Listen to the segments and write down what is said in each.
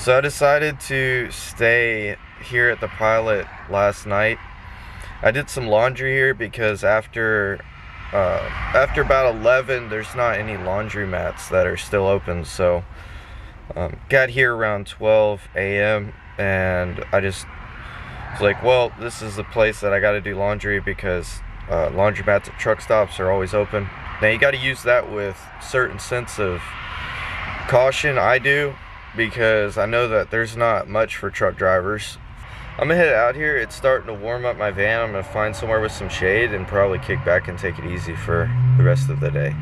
So I decided to stay here at the Pilot last night. I did some laundry here because after about 11, there's not any laundromats that are still open. So got here around 12 a.m. and I just was like, well, this is the place that I got to do laundry because laundromats at truck stops are always open. Now you got to use that with certain sense of caution. I do, because I know that there's not much for truck drivers. I'm gonna head out here. It's starting to warm up my van. I'm gonna find somewhere with some shade and probably kick back and take it easy for the rest of the day.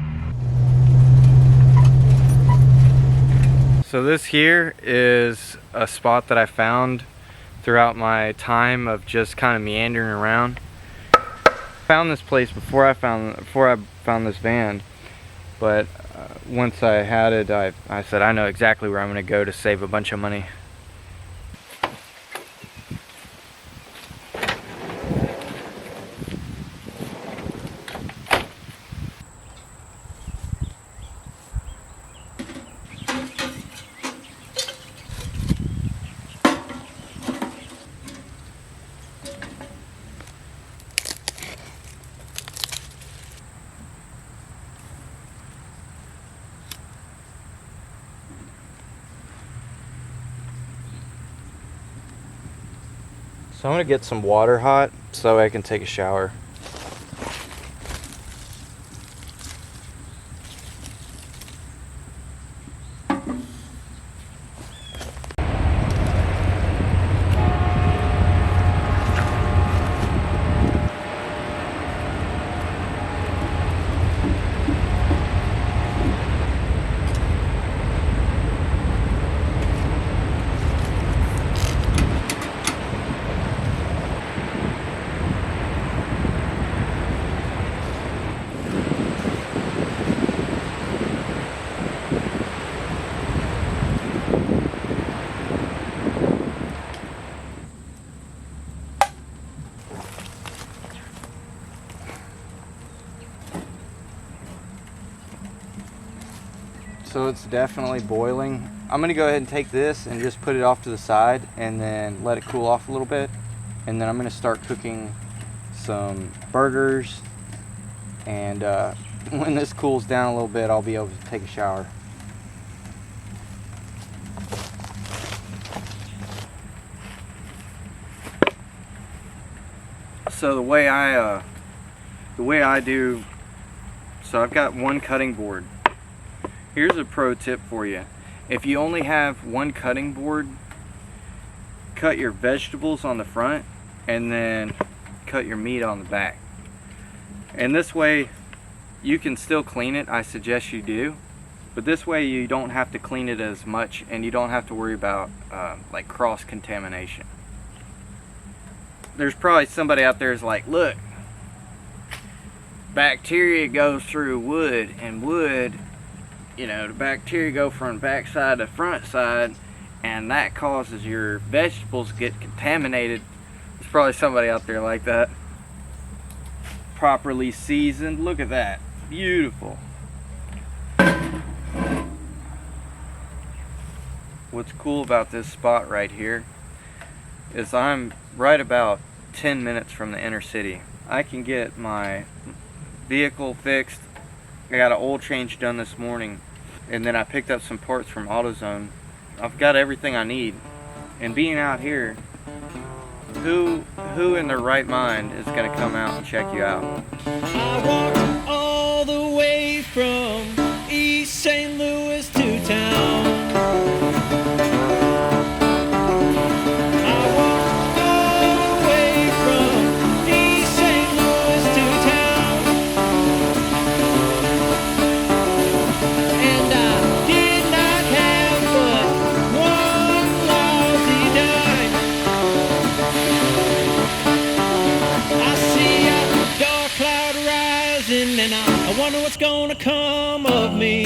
So this here is a spot that I found throughout my time of just kind of meandering around. Found this place before I found this van, but once I had it, I said I know exactly where I'm going to go to save a bunch of money. So I'm gonna get some water hot so I can take a shower. So it's definitely boiling. I'm gonna go ahead and take this and just put it off to the side and then let it cool off a little bit. And then I'm gonna start cooking some burgers. And when this cools down a little bit, I'll be able to take a shower. So the way I do, so I've got one cutting board. Here's a pro tip for you. If you only have one cutting board, cut your vegetables on the front and then cut your meat on the back. And this way you can still clean it. I suggest you do. But this way you don't have to clean it as much and you don't have to worry about like cross-contamination. There's probably somebody out there who's like, look, bacteria goes through wood, and wood, you know, the bacteria go from back side to front side, and that causes your vegetables to get contaminated. There's probably somebody out there like that. Properly seasoned. Look at that. Beautiful. What's cool about this spot right here is I'm right about 10 minutes from the inner city. I can get my vehicle fixed. I got an oil change done this morning, and then I picked up some parts from AutoZone. I've got everything I need. And being out here, who in their right mind is going to come out and check you out? I walked all the way from East St. Louis to town. And I wonder what's gonna come of me.